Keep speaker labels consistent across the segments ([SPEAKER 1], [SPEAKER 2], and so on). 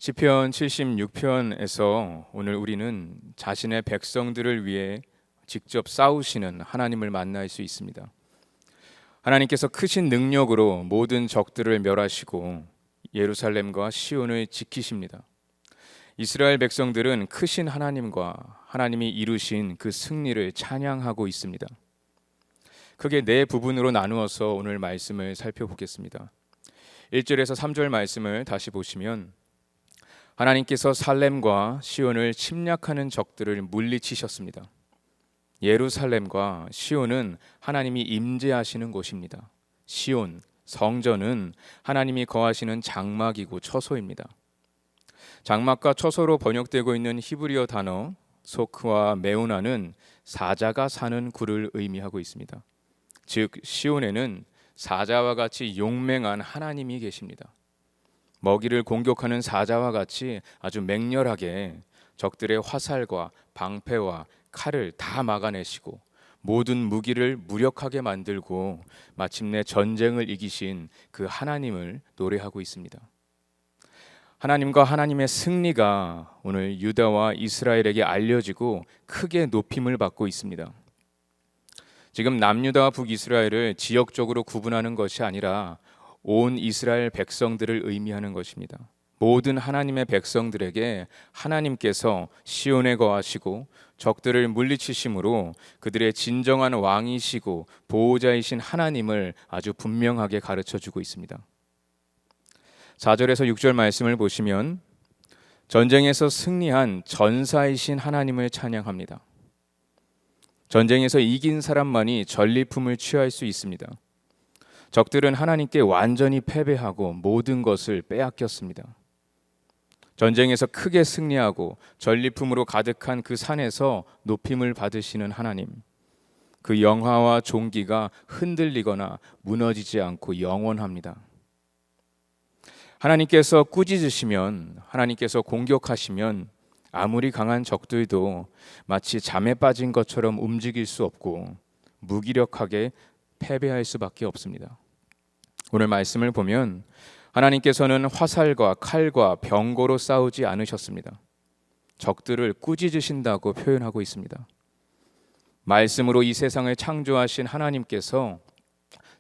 [SPEAKER 1] 시편 76편에서 오늘 우리는 자신의 백성들을 위해 직접 싸우시는 하나님을 만날 수 있습니다. 하나님께서 크신 능력으로 모든 적들을 멸하시고 예루살렘과 시온을 지키십니다. 이스라엘 백성들은 크신 하나님과 하나님이 이루신 그 승리를 찬양하고 있습니다. 크게 네 부분으로 나누어서 오늘 말씀을 살펴보겠습니다. 1절에서 3절 말씀을 다시 보시면 하나님께서 살렘과 시온을 침략하는 적들을 물리치셨습니다. 예루살렘과 시온은 하나님이 임재하시는 곳입니다. 시온, 성전은 하나님이 거하시는 장막이고 처소입니다. 장막과 처소로 번역되고 있는 히브리어 단어 소크와 메우나는 사자가 사는 굴을 의미하고 있습니다. 즉 시온에는 사자와 같이 용맹한 하나님이 계십니다. 먹이를 공격하는 사자와 같이 아주 맹렬하게 적들의 화살과 방패와 칼을 다 막아내시고 모든 무기를 무력하게 만들고 마침내 전쟁을 이기신 그 하나님을 노래하고 있습니다. 하나님과 하나님의 승리가 오늘 유다와 이스라엘에게 알려지고 크게 높임을 받고 있습니다. 지금 남유다와 북이스라엘을 지역적으로 구분하는 것이 아니라 온 이스라엘 백성들을 의미하는 것입니다. 모든 하나님의 백성들에게 하나님께서 시온에 거하시고 적들을 물리치심으로 그들의 진정한 왕이시고 보호자이신 하나님을 아주 분명하게 가르쳐주고 있습니다. 4절에서 6절 말씀을 보시면 전쟁에서 승리한 전사이신 하나님을 찬양합니다. 전쟁에서 이긴 사람만이 전리품을 취할 수 있습니다. 적들은 하나님께 완전히 패배하고 모든 것을 빼앗겼습니다. 전쟁에서 크게 승리하고 전리품으로 가득한 그 산에서 높임을 받으시는 하나님, 그 영화와 존귀가 흔들리거나 무너지지 않고 영원합니다. 하나님께서 꾸짖으시면, 하나님께서 공격하시면 아무리 강한 적들도 마치 잠에 빠진 것처럼 움직일 수 없고 무기력하게 패배할 수밖에 없습니다. 오늘 말씀을 보면 하나님께서는 화살과 칼과 병거로 싸우지 않으셨습니다. 적들을 꾸짖으신다고 표현하고 있습니다. 말씀으로 이 세상을 창조하신 하나님께서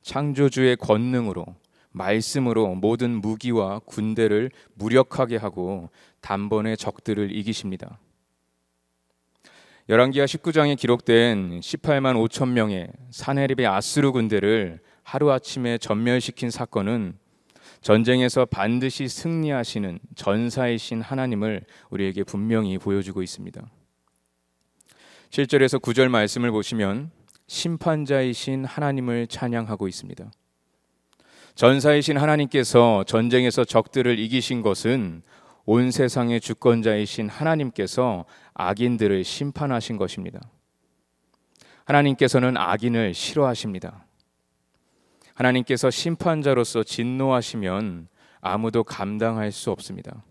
[SPEAKER 1] 창조주의 권능으로 말씀으로 모든 무기와 군대를 무력하게 하고 단번에 적들을 이기십니다. 열왕기하 19장에 기록된 18만 5천 명의 사네립의 아수르 군대를 하루아침에 전멸시킨 사건은 전쟁에서 반드시 승리하시는 전사이신 하나님을 우리에게 분명히 보여주고 있습니다. 7절에서 9절 말씀을 보시면 심판자이신 하나님을 찬양하고 있습니다. 전사이신 하나님께서 전쟁에서 적들을 이기신 것은 온 세상의 주권자이신 하나님께서 악인들을 심판하신 것입니다. 하나님께서는 악인을 싫어하십니다. 하나님께서 심판자로서 진노하시면 아무도 감당할 수 없습니다.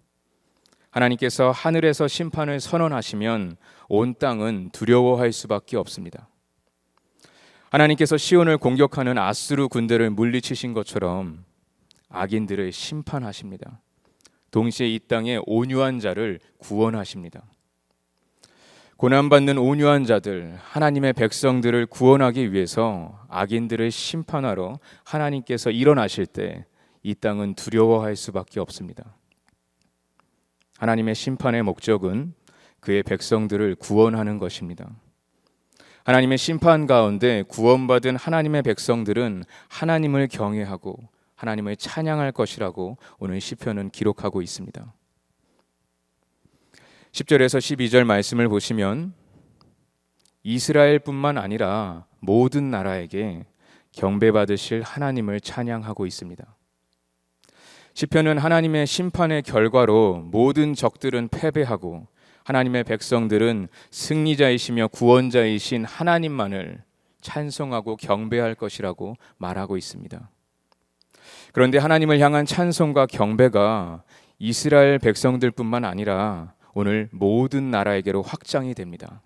[SPEAKER 1] 하나님께서 하늘에서 심판을 선언하시면 온 땅은 두려워할 수밖에 없습니다. 하나님께서 시온을 공격하는 아수르 군대를 물리치신 것처럼 악인들을 심판하십니다. 동시에 이 땅에 온유한 자를 구원하십니다. 고난받는 온유한 자들, 하나님의 백성들을 구원하기 위해서 악인들을 심판하러 하나님께서 일어나실 때 이 땅은 두려워할 수밖에 없습니다. 하나님의 심판의 목적은 그의 백성들을 구원하는 것입니다. 하나님의 심판 가운데 구원받은 하나님의 백성들은 하나님을 경외하고 하나님을 찬양할 것이라고 오늘 시편은 기록하고 있습니다. 10절에서 12절 말씀을 보시면 이스라엘뿐만 아니라 모든 나라에게 경배받으실 하나님을 찬양하고 있습니다. 시편은 하나님의 심판의 결과로 모든 적들은 패배하고 하나님의 백성들은 승리자이시며 구원자이신 하나님만을 찬송하고 경배할 것이라고 말하고 있습니다. 그런데 하나님을 향한 찬송과 경배가 이스라엘 백성들뿐만 아니라 오늘 모든 나라에게로 확장이 됩니다.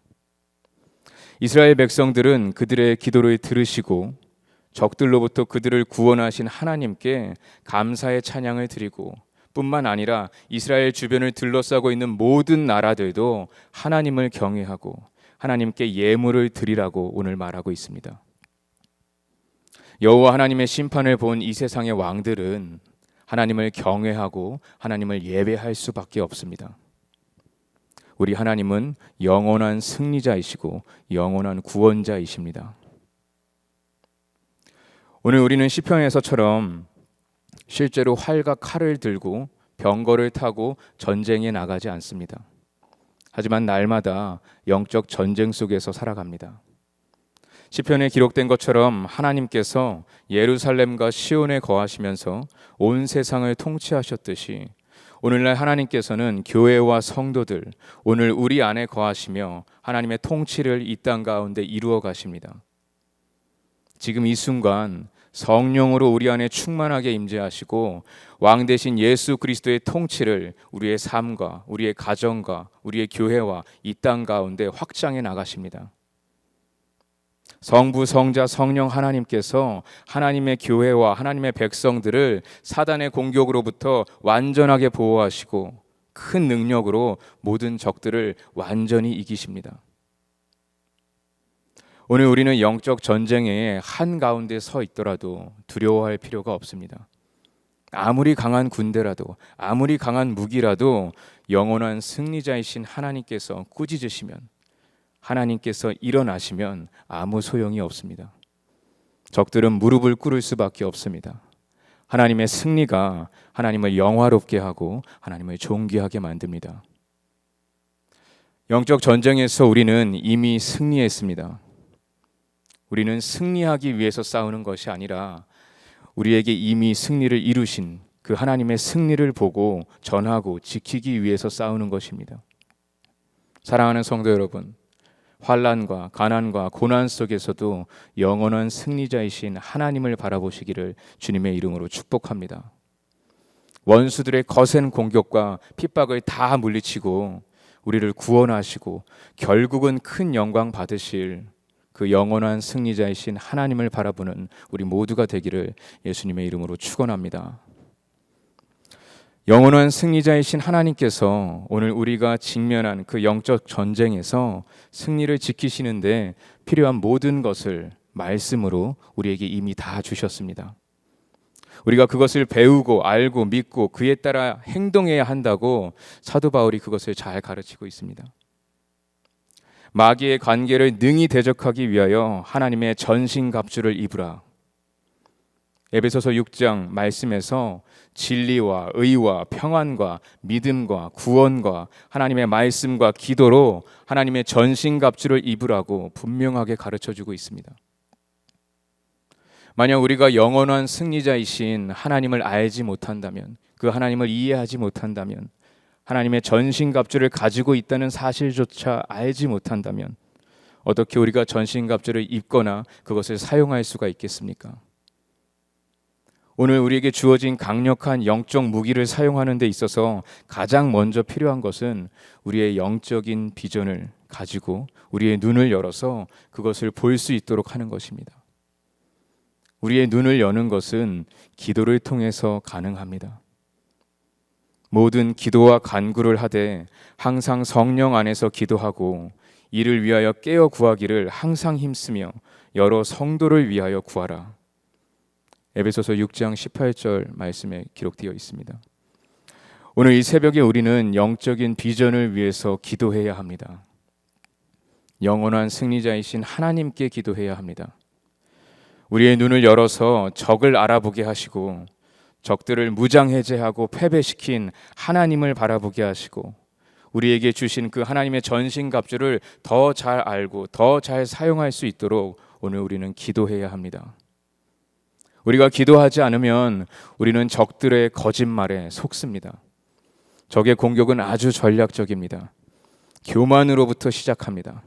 [SPEAKER 1] 이스라엘 백성들은 그들의 기도를 들으시고 적들로부터 그들을 구원하신 하나님께 감사의 찬양을 드리고 뿐만 아니라 이스라엘 주변을 둘러싸고 있는 모든 나라들도 하나님을 경외하고 하나님께 예물을 드리라고 오늘 말하고 있습니다. 여호와 하나님의 심판을 본 이 세상의 왕들은 하나님을 경외하고 하나님을 예배할 수밖에 없습니다. 우리 하나님은 영원한 승리자이시고 영원한 구원자이십니다. 오늘 우리는 시편에서처럼 실제로 활과 칼을 들고 병거를 타고 전쟁에 나가지 않습니다. 하지만 날마다 영적 전쟁 속에서 살아갑니다. 시편에 기록된 것처럼 하나님께서 예루살렘과 시온에 거하시면서 온 세상을 통치하셨듯이 오늘날 하나님께서는 교회와 성도들, 오늘 우리 안에 거하시며 하나님의 통치를 이 땅 가운데 이루어 가십니다. 지금 이 순간 성령으로 우리 안에 충만하게 임재하시고 왕 대신 예수 그리스도의 통치를 우리의 삶과 우리의 가정과 우리의 교회와 이 땅 가운데 확장해 나가십니다. 성부, 성자, 성령 하나님께서 하나님의 교회와 하나님의 백성들을 사단의 공격으로부터 완전하게 보호하시고 큰 능력으로 모든 적들을 완전히 이기십니다. 오늘 우리는 영적 전쟁의 한가운데 서 있더라도 두려워할 필요가 없습니다. 아무리 강한 군대라도 아무리 강한 무기라도 영원한 승리자이신 하나님께서 꾸짖으시면 하나님께서 일어나시면 아무 소용이 없습니다. 적들은 무릎을 꿇을 수밖에 없습니다. 하나님의 승리가 하나님을 영화롭게 하고 하나님을 존귀하게 만듭니다. 영적 전쟁에서 우리는 이미 승리했습니다. 우리는 승리하기 위해서 싸우는 것이 아니라 우리에게 이미 승리를 이루신 그 하나님의 승리를 보고 전하고 지키기 위해서 싸우는 것입니다. 사랑하는 성도 여러분, 환난과 가난과 고난 속에서도 영원한 승리자이신 하나님을 바라보시기를 주님의 이름으로 축복합니다. 원수들의 거센 공격과 핍박을 다 물리치고 우리를 구원하시고 결국은 큰 영광 받으실 그 영원한 승리자이신 하나님을 바라보는 우리 모두가 되기를 예수님의 이름으로 축원합니다. 영원한 승리자이신 하나님께서 오늘 우리가 직면한 그 영적 전쟁에서 승리를 지키시는데 필요한 모든 것을 말씀으로 우리에게 이미 다 주셨습니다. 우리가 그것을 배우고 알고 믿고 그에 따라 행동해야 한다고 사도 바울이 그것을 잘 가르치고 있습니다. 마귀의 관계를 능히 대적하기 위하여 하나님의 전신갑주를 입으라. 에베소서 6장 말씀에서 진리와 의와 평안과 믿음과 구원과 하나님의 말씀과 기도로 하나님의 전신갑주를 입으라고 분명하게 가르쳐주고 있습니다. 만약 우리가 영원한 승리자이신 하나님을 알지 못한다면, 그 하나님을 이해하지 못한다면, 하나님의 전신갑주를 가지고 있다는 사실조차 알지 못한다면 어떻게 우리가 전신갑주를 입거나 그것을 사용할 수가 있겠습니까? 오늘 우리에게 주어진 강력한 영적 무기를 사용하는 데 있어서 가장 먼저 필요한 것은 우리의 영적인 비전을 가지고 우리의 눈을 열어서 그것을 볼 수 있도록 하는 것입니다. 우리의 눈을 여는 것은 기도를 통해서 가능합니다. 모든 기도와 간구를 하되 항상 성령 안에서 기도하고 이를 위하여 깨어 구하기를 항상 힘쓰며 여러 성도를 위하여 구하라. 에베소서 6장 18절 말씀에 기록되어 있습니다. 오늘 이 새벽에 우리는 영적인 비전을 위해서 기도해야 합니다. 영원한 승리자이신 하나님께 기도해야 합니다. 우리의 눈을 열어서 적을 알아보게 하시고 적들을 무장해제하고 패배시킨 하나님을 바라보게 하시고 우리에게 주신 그 하나님의 전신갑주를 더 잘 알고 더 잘 사용할 수 있도록 오늘 우리는 기도해야 합니다. 우리가 기도하지 않으면 우리는 적들의 거짓말에 속습니다. 적의 공격은 아주 전략적입니다. 교만으로부터 시작합니다.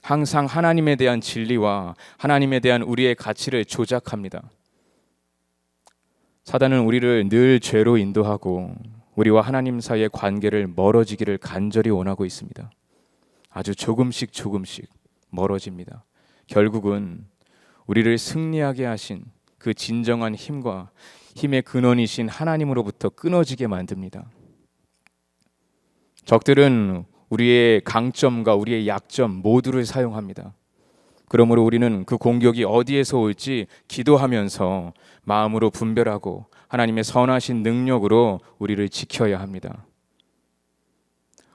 [SPEAKER 1] 항상 하나님에 대한 진리와 하나님에 대한 우리의 가치를 조작합니다. 사단은 우리를 늘 죄로 인도하고 우리와 하나님 사이의 관계를 멀어지기를 간절히 원하고 있습니다. 아주 조금씩 멀어집니다. 결국은 우리를 승리하게 하신 그 진정한 힘과 힘의 근원이신 하나님으로부터 끊어지게 만듭니다. 적들은 우리의 강점과 우리의 약점 모두를 사용합니다. 그러므로 우리는 그 공격이 어디에서 올지 기도하면서 마음으로 분별하고 하나님의 선하신 능력으로 우리를 지켜야 합니다.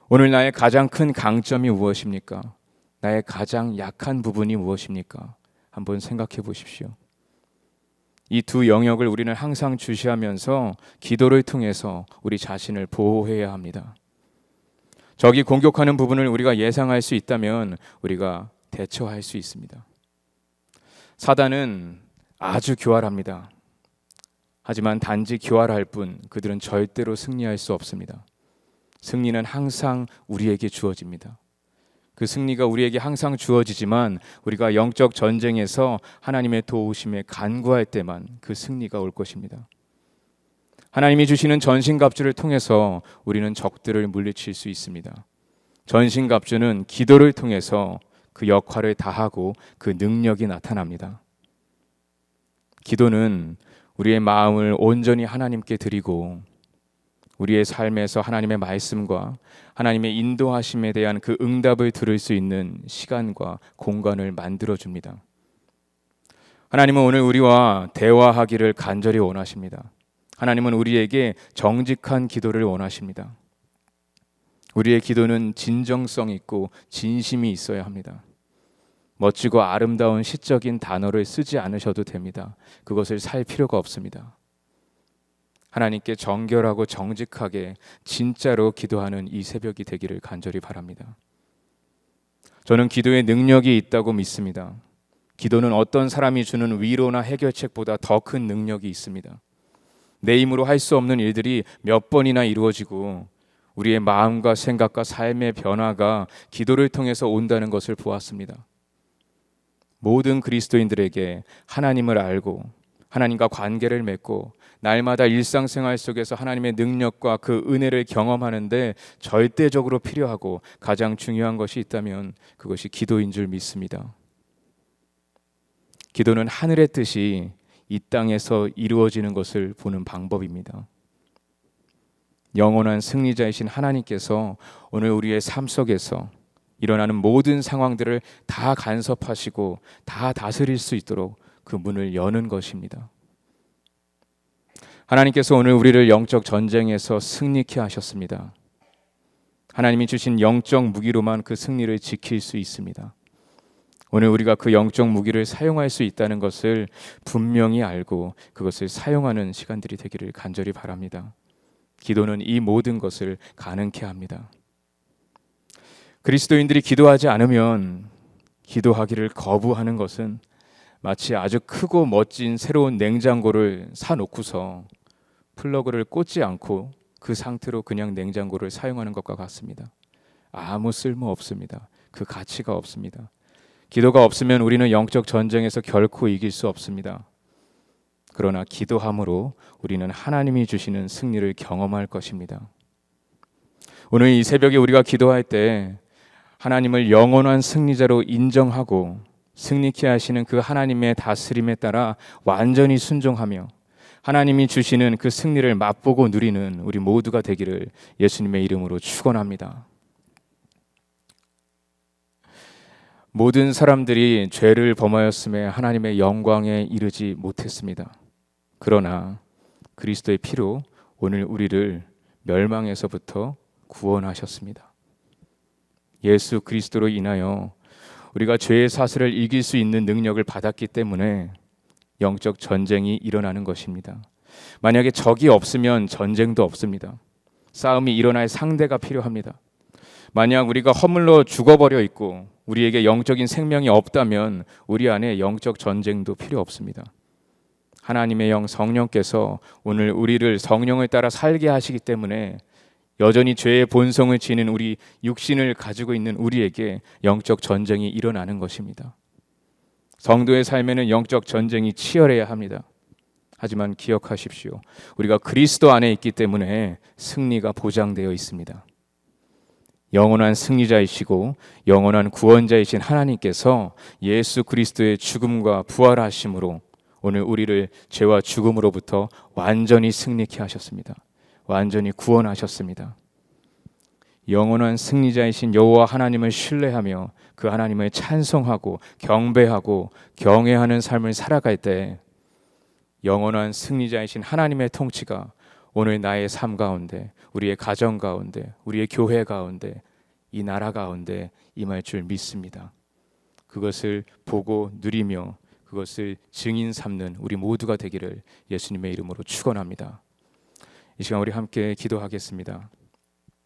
[SPEAKER 1] 오늘 나의 가장 큰 강점이 무엇입니까? 나의 가장 약한 부분이 무엇입니까? 한번 생각해 보십시오. 이 두 영역을 우리는 항상 주시하면서 기도를 통해서 우리 자신을 보호해야 합니다. 적이 공격하는 부분을 우리가 예상할 수 있다면 우리가 대처할 수 있습니다. 사단은 아주 교활합니다. 하지만 단지 교활할 뿐 그들은 절대로 승리할 수 없습니다. 승리는 항상 우리에게 주어집니다. 그 승리가 우리에게 항상 주어지지만 우리가 영적 전쟁에서 하나님의 도우심에 간구할 때만 그 승리가 올 것입니다. 하나님이 주시는 전신갑주를 통해서 우리는 적들을 물리칠 수 있습니다. 전신갑주는 기도를 통해서 그 역할을 다하고 그 능력이 나타납니다. 기도는 우리의 마음을 온전히 하나님께 드리고 우리의 삶에서 하나님의 말씀과 하나님의 인도하심에 대한 그 응답을 들을 수 있는 시간과 공간을 만들어줍니다. 하나님은 오늘 우리와 대화하기를 간절히 원하십니다. 하나님은 우리에게 정직한 기도를 원하십니다. 우리의 기도는 진정성 있고 진심이 있어야 합니다. 멋지고 아름다운 시적인 단어를 쓰지 않으셔도 됩니다. 그것을 살 필요가 없습니다. 하나님께 정결하고 정직하게 진짜로 기도하는 이 새벽이 되기를 간절히 바랍니다. 저는 기도에 능력이 있다고 믿습니다. 기도는 어떤 사람이 주는 위로나 해결책보다 더 큰 능력이 있습니다. 내 힘으로 할 수 없는 일들이 몇 번이나 이루어지고 우리의 마음과 생각과 삶의 변화가 기도를 통해서 온다는 것을 보았습니다. 모든 그리스도인들에게 하나님을 알고 하나님과 관계를 맺고 날마다 일상생활 속에서 하나님의 능력과 그 은혜를 경험하는데 절대적으로 필요하고 가장 중요한 것이 있다면 그것이 기도인 줄 믿습니다. 기도는 하늘의 뜻이 이 땅에서 이루어지는 것을 보는 방법입니다. 영원한 승리자이신 하나님께서 오늘 우리의 삶 속에서 일어나는 모든 상황들을 다 간섭하시고 다 다스릴 수 있도록 그 문을 여는 것입니다. 하나님께서 오늘 우리를 영적 전쟁에서 승리케 하셨습니다. 하나님이 주신 영적 무기로만 그 승리를 지킬 수 있습니다. 오늘 우리가 그 영적 무기를 사용할 수 있다는 것을 분명히 알고 그것을 사용하는 시간들이 되기를 간절히 바랍니다. 기도는 이 모든 것을 가능케 합니다. 그리스도인들이 기도하지 않으면 기도하기를 거부하는 것은 마치 아주 크고 멋진 새로운 냉장고를 사놓고서 플러그를 꽂지 않고 그 상태로 그냥 냉장고를 사용하는 것과 같습니다. 아무 쓸모 없습니다. 그 가치가 없습니다. 기도가 없으면 우리는 영적 전쟁에서 결코 이길 수 없습니다. 그러나 기도함으로 우리는 하나님이 주시는 승리를 경험할 것입니다. 오늘 이 새벽에 우리가 기도할 때 하나님을 영원한 승리자로 인정하고 승리케 하시는 그 하나님의 다스림에 따라 완전히 순종하며 하나님이 주시는 그 승리를 맛보고 누리는 우리 모두가 되기를 예수님의 이름으로 축원합니다. 모든 사람들이 죄를 범하였음에 하나님의 영광에 이르지 못했습니다. 그러나 그리스도의 피로 오늘 우리를 멸망에서부터 구원하셨습니다. 예수 그리스도로 인하여 우리가 죄의 사슬을 이길 수 있는 능력을 받았기 때문에 영적 전쟁이 일어나는 것입니다. 만약에 적이 없으면 전쟁도 없습니다. 싸움이 일어날 상대가 필요합니다. 만약 우리가 허물러 죽어버려 있고 우리에게 영적인 생명이 없다면 우리 안에 영적 전쟁도 필요 없습니다. 하나님의 영 성령께서 오늘 우리를 성령을 따라 살게 하시기 때문에 여전히 죄의 본성을 지닌 우리 육신을 가지고 있는 우리에게 영적 전쟁이 일어나는 것입니다. 성도의 삶에는 영적 전쟁이 치열해야 합니다. 하지만 기억하십시오. 우리가 그리스도 안에 있기 때문에 승리가 보장되어 있습니다. 영원한 승리자이시고 영원한 구원자이신 하나님께서 예수 그리스도의 죽음과 부활하심으로 오늘 우리를 죄와 죽음으로부터 완전히 승리케 하셨습니다. 완전히 구원하셨습니다. 영원한 승리자이신 여호와 하나님을 신뢰하며 그 하나님을 찬송하고 경배하고 경외하는 삶을 살아갈 때 영원한 승리자이신 하나님의 통치가 오늘 나의 삶 가운데, 우리의 가정 가운데, 우리의 교회 가운데, 이 나라 가운데 임할 줄 믿습니다. 그것을 보고 누리며 그것을 증인 삼는 우리 모두가 되기를 예수님의 이름으로 축원합니다. 이 시간 우리 함께 기도하겠습니다.